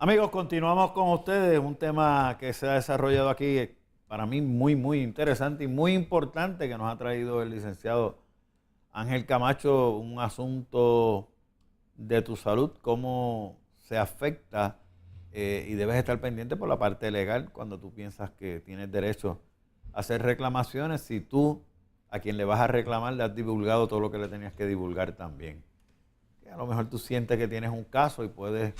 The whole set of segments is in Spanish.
Amigos, continuamos con ustedes. Un tema que se ha desarrollado aquí, para mí muy interesante y muy importante, que nos ha traído el licenciado Ángel Camacho, un asunto de tu salud, cómo se afecta y debes estar pendiente por la parte legal cuando tú piensas que tienes derecho a hacer reclamaciones si tú a quien le vas a reclamar le has divulgado todo lo que le tenías que divulgar también. Que a lo mejor tú sientes que tienes un caso y puedes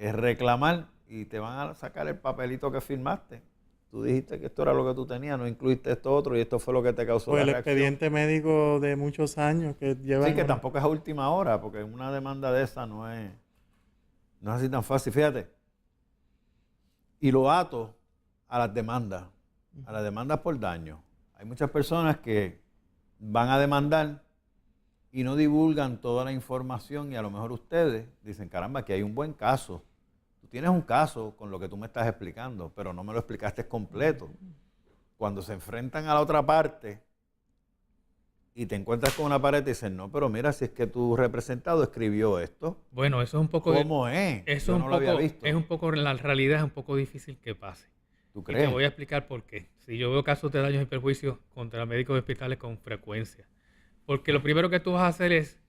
reclamar y te van a sacar el papelito que firmaste. Tú dijiste que esto era lo que tú tenías, no incluiste esto otro y esto fue lo que te causó O la el reacción. expediente médico de muchos años que llevan. Sí, que tampoco es a última hora, porque una demanda de esa no es así tan fácil. Fíjate, y lo ato a las demandas por daño. Hay muchas personas que van a demandar y no divulgan toda la información y a lo mejor ustedes dicen, caramba, aquí hay un buen caso. Tú tienes un caso con lo que tú me estás explicando, pero no me lo explicaste completo. Cuando se enfrentan a la otra parte y te encuentras con una pared y dicen, no, pero mira, si es que tu representado escribió esto, Bueno, eso es un poco, ¿cómo es? eso Yo es no un lo había poco, visto. es un poco, la realidad es un poco difícil que pase. ¿Tú Y te crees? voy a explicar por qué. Si yo veo casos de daños y perjuicios contra médicos de hospitales con frecuencia. Porque lo primero que tú vas a hacer es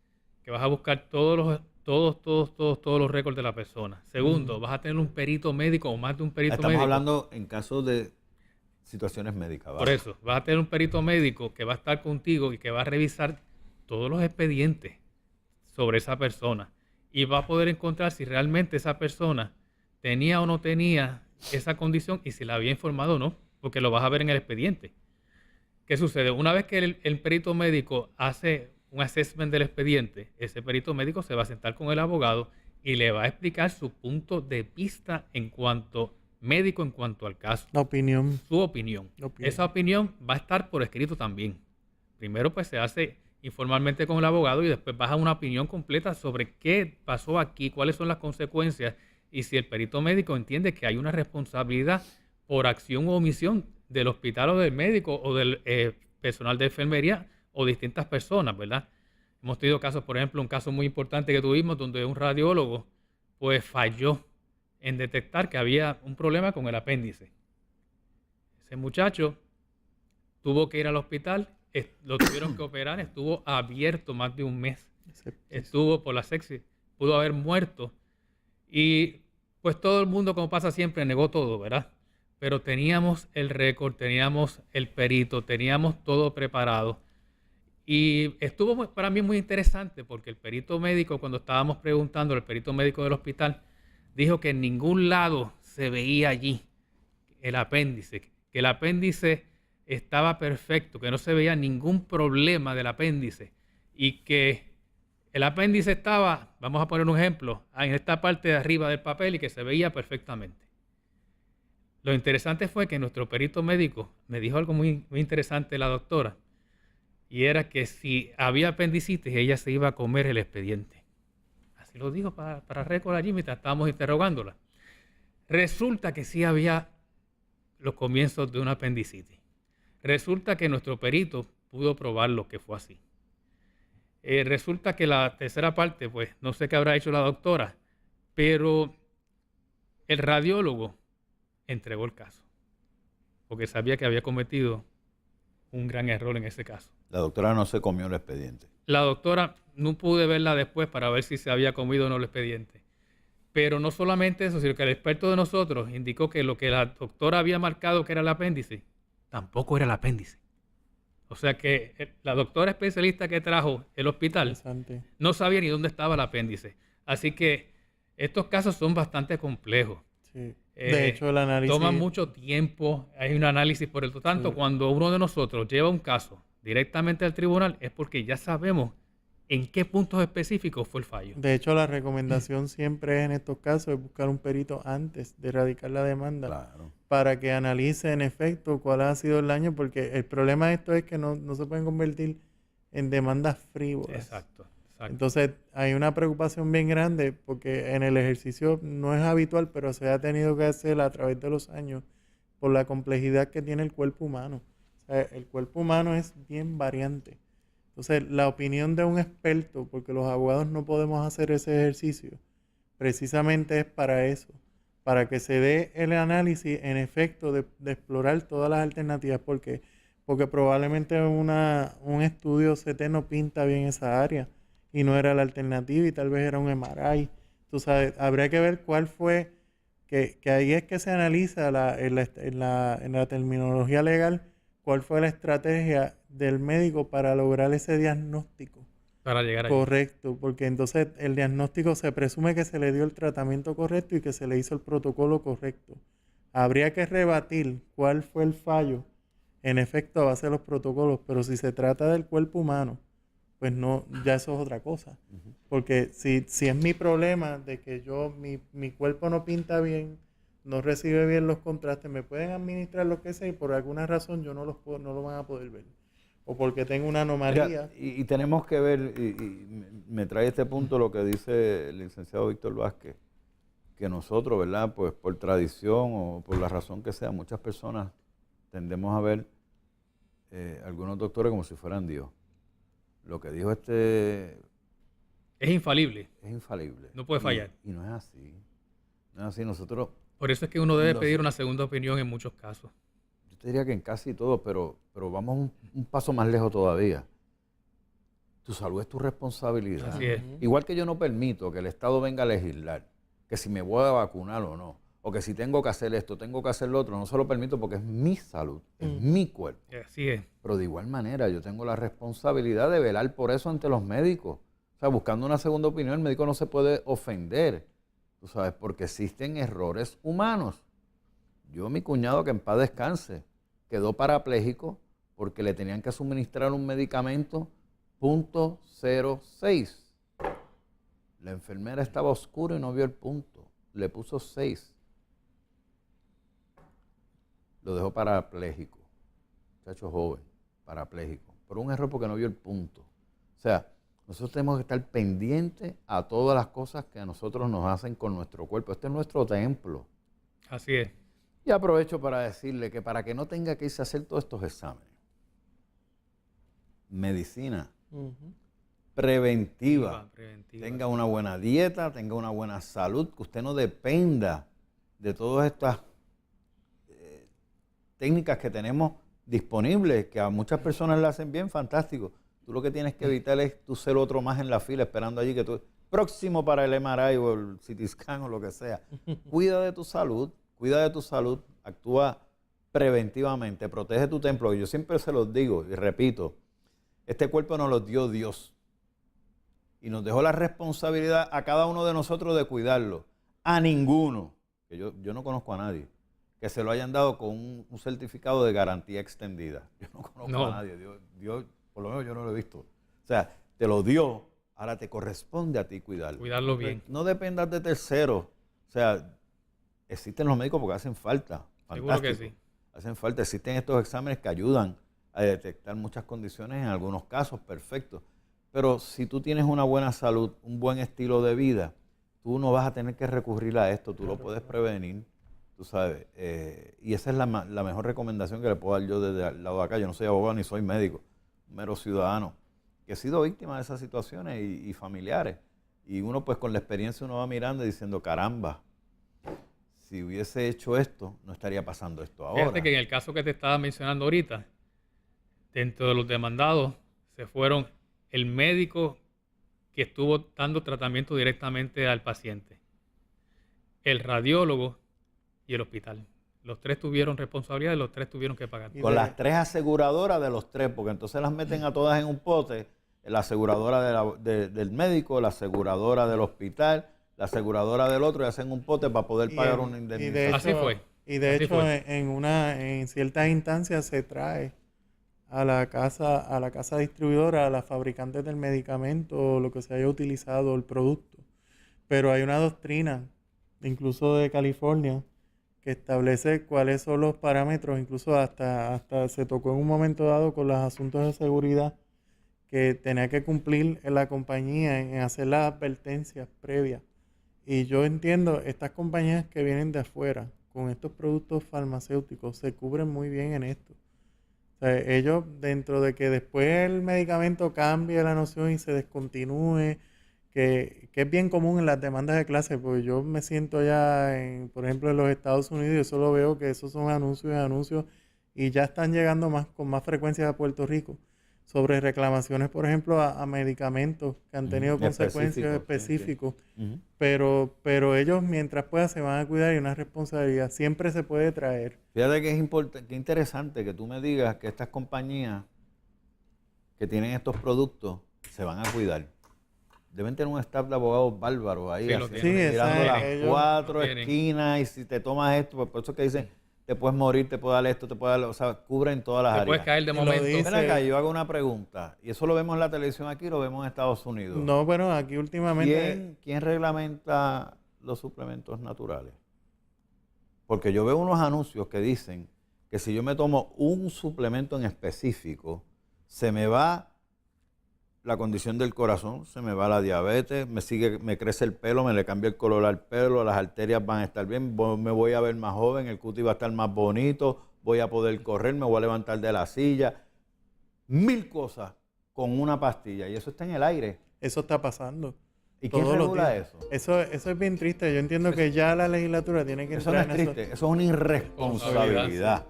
que vas a buscar todos los récords de la persona. Segundo, vas a tener un perito médico o más de un perito Estamos médico. hablando en casos de situaciones médicas, Por ¿vale? eso, vas a tener un perito médico que va a estar contigo y que va a revisar todos los expedientes sobre esa persona y va a poder encontrar si realmente esa persona tenía o no tenía esa condición y si la había informado o no, porque lo vas a ver en el expediente. ¿Qué sucede? Una vez que el perito médico hace un assessment del expediente, ese perito médico se va a sentar con el abogado y le va a explicar su punto de vista en cuanto médico, en cuanto al caso, La opinión. su opinión. La opinión. Esa opinión va a estar por escrito también. Primero pues se hace informalmente con el abogado y después baja una opinión completa sobre qué pasó aquí, cuáles son las consecuencias y si el perito médico entiende que hay una responsabilidad por acción u omisión del hospital o del médico o del personal de enfermería o distintas personas, ¿verdad? Hemos tenido casos, por ejemplo, un caso muy importante que tuvimos donde un radiólogo pues falló en detectar que había un problema con el apéndice. Ese muchacho tuvo que ir al hospital, lo tuvieron que operar, estuvo abierto más de un mes, estuvo por la sepsis, pudo haber muerto y pues todo el mundo, como pasa siempre, negó todo, ¿verdad? Pero teníamos el récord, teníamos el perito, teníamos todo preparado y estuvo para mí muy interesante porque el perito médico, cuando estábamos preguntando, el perito médico del hospital dijo que en ningún lado se veía allí el apéndice, que el apéndice estaba perfecto, que no se veía ningún problema del apéndice y que el apéndice estaba, vamos a poner un ejemplo, en esta parte de arriba del papel y que se veía perfectamente. Lo interesante fue que nuestro perito médico me dijo algo muy interesante, la doctora, y era que si había apendicitis, ella se iba a comer el expediente. Así lo dijo para récord allí mientras estábamos interrogándola. Resulta que sí había los comienzos de una apendicitis. Resulta que nuestro perito pudo probar lo que fue así. Resulta que la tercera parte, pues no sé qué habrá hecho la doctora, pero el radiólogo entregó el caso, porque sabía que había cometido un gran error en ese caso. La doctora no se comió el expediente. La doctora, no pude verla después para ver si se había comido o no el expediente. Pero no solamente eso, sino que el experto de nosotros indicó que lo que la doctora había marcado que era el apéndice, tampoco era el apéndice. O sea que la doctora especialista que trajo el hospital no sabía ni dónde estaba el apéndice. Así que estos casos son bastante complejos. Sí. De hecho, el análisis toma mucho tiempo, hay un análisis por el tanto. Sí. Cuando uno de nosotros lleva un caso directamente al tribunal es porque ya sabemos en qué puntos específicos fue el fallo. De hecho, la recomendación siempre es en estos casos es buscar un perito antes de erradicar la demanda. Claro. Para que analice en efecto cuál ha sido el daño, porque el problema de esto es que no se pueden convertir en demandas frívolas. Exacto. Entonces hay una preocupación bien grande porque en el ejercicio no es habitual, pero se ha tenido que hacer a través de los años por la complejidad que tiene el cuerpo humano. O sea, el cuerpo humano es bien variante. Entonces la opinión de un experto, porque los abogados no podemos hacer ese ejercicio, precisamente es para eso, para que se dé el análisis en efecto de explorar todas las alternativas, porque probablemente un estudio CT no pinta bien esa área y no era la alternativa y tal vez era un MRI. Tú sabes, habría que ver cuál fue, que ahí es que se analiza en la terminología legal, cuál fue la estrategia del médico para lograr ese diagnóstico. Para llegar allí. Correcto, porque entonces el diagnóstico se presume que se le dio el tratamiento correcto y que se le hizo el protocolo correcto. Habría que rebatir cuál fue el fallo en efecto a base de los protocolos, pero si se trata del cuerpo humano, pues no, ya eso es otra cosa. Porque si es mi problema de que mi cuerpo no pinta bien, no recibe bien los contrastes, me pueden administrar lo que sea y por alguna razón yo no lo van a poder ver. O porque tengo una anomalía. Mira, y tenemos que ver, y me trae este punto lo que dice el licenciado Víctor Vázquez, que nosotros, ¿verdad? Pues por tradición o por la razón que sea, muchas personas tendemos a ver algunos doctores como si fueran Dios. Lo que dijo es infalible. es infalible. No puede fallar. Y no es así. No es así. Nosotros, Por eso es que uno debe pedir una segunda opinión en muchos casos. yo te diría que en casi todo, pero vamos un paso más lejos todavía. Tu salud es tu responsabilidad. Así es. Igual que yo no permito que el Estado venga a legislar, que si me voy a vacunar o no, o que si tengo que hacer esto, tengo que hacer lo otro, no se lo permito porque es mi salud, es mi cuerpo. Así es. Pero de igual manera yo tengo la responsabilidad de velar por eso ante los médicos. O sea, buscando una segunda opinión, el médico no se puede ofender, tú sabes, porque existen errores humanos. Mi cuñado, que en paz descanse, quedó parapléjico porque le tenían que suministrar un medicamento .06. La enfermera estaba oscura y no vio el punto. Le puso 6. Lo dejó parapléjico. Muchacho joven, parapléjico. Por un error porque no vio el punto. O sea, nosotros tenemos que estar pendientes a todas las cosas que a nosotros nos hacen con nuestro cuerpo. Este es nuestro templo. Así es. Y aprovecho para decirle que para que no tenga que irse a hacer todos estos exámenes, medicina preventiva, tenga una buena dieta, tenga una buena salud, que usted no dependa de todas estas técnicas que tenemos disponibles, que a muchas personas le hacen bien, fantástico. Tú lo que tienes que evitar es tú ser otro más en la fila esperando allí que tú, próximo para el MRI o el CT scan o lo que sea. Cuida de tu salud, actúa preventivamente, protege tu templo. Yo siempre se los digo y repito, este cuerpo nos lo dio Dios y nos dejó la responsabilidad a cada uno de nosotros de cuidarlo. A ninguno, que yo no conozco a nadie, que se lo hayan dado con un certificado de garantía extendida. Yo no conozco a nadie, Dios, por lo menos yo no lo he visto. O sea, te lo dio, ahora te corresponde a ti cuidarlo. Cuidarlo bien. No dependas de terceros. O sea, existen los médicos porque hacen falta. Seguro que sí. Hacen falta, existen estos exámenes que ayudan a detectar muchas condiciones, en algunos casos, perfecto. Pero si tú tienes una buena salud, un buen estilo de vida, tú no vas a tener que recurrir a esto, tú lo puedes prevenir, tú sabes. Y esa es la mejor recomendación que le puedo dar yo desde el lado de acá. Yo no soy abogado ni soy médico, un mero ciudadano, que he sido víctima de esas situaciones y familiares. Y uno pues con la experiencia uno va mirando y diciendo, caramba, si hubiese hecho esto, no estaría pasando esto ahora. Fíjate que en el caso que te estaba mencionando ahorita, dentro de los demandados se fueron el médico que estuvo dando tratamiento directamente al paciente, el radiólogo y el hospital. Los tres tuvieron responsabilidad y los tres tuvieron que pagar. Con las tres aseguradoras de los tres, porque entonces las meten a todas en un pote, la aseguradora del médico, la aseguradora del hospital, la aseguradora del otro, y hacen un pote para poder pagar una indemnización. Así fue. Y de hecho, en ciertas instancias se trae a la casa distribuidora, a las fabricantes del medicamento, lo que se haya utilizado, el producto. Pero hay una doctrina, incluso de California, que establece cuáles son los parámetros, incluso hasta se tocó en un momento dado con los asuntos de seguridad, que tenía que cumplir en la compañía en hacer las advertencias previas. Y yo entiendo, estas compañías que vienen de afuera, con estos productos farmacéuticos, se cubren muy bien en esto. O sea, ellos, dentro de que después el medicamento cambie la noción y se descontinúe, que es bien común en las demandas de clase, porque yo me siento allá, por ejemplo, en los Estados Unidos, yo solo veo que esos son anuncios y anuncios, y ya están llegando con más frecuencia a Puerto Rico, sobre reclamaciones, por ejemplo, a medicamentos que han tenido consecuencias específicas, pero ellos, mientras puedan, se van a cuidar y una responsabilidad siempre se puede traer. Fíjate que es qué interesante que tú me digas que estas compañías que tienen estos productos se van a cuidar. Deben tener un staff de abogados bárbaros ahí, Sí, mirando las ellos 4 esquinas, y si te tomas esto, pues por eso que dicen, te puedes morir, te puede dar esto, te puede dar, o sea, cubren todas las Te áreas. puedes caer de Y lo momento. dice- Ven acá, yo hago una pregunta, y eso lo vemos en la televisión aquí, lo vemos en Estados Unidos. No, bueno, aquí últimamente... ¿Quién reglamenta los suplementos naturales? Porque yo veo unos anuncios que dicen que si yo me tomo un suplemento en específico, se me va la condición del corazón, se me va la diabetes, me crece el pelo, me le cambia el color al pelo, las arterias van a estar bien, me voy a ver más joven, el cutis va a estar más bonito, voy a poder correr, me voy a levantar de la silla. 1000 cosas con una pastilla, y eso está en el aire. Eso está pasando. ¿Y quién todos los regula días. eso? Eso es bien triste. Yo entiendo que ya la legislatura tiene que Eso no entrar es en triste, eso es una irresponsabilidad.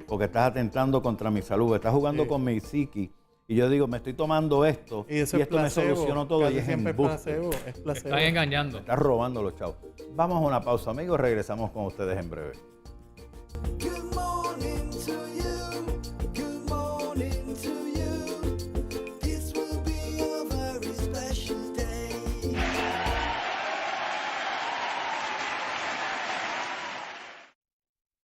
Porque estás atentando contra mi salud, estás jugando con mi psiqui. Y yo digo, me estoy tomando esto Y eso y es esto me placebo. solucionó todo, Casi y es siempre es embuste. placebo. Es Te placebo. están engañando. Estás robando los chavos. Vamos a una pausa, amigos. Regresamos con ustedes en breve.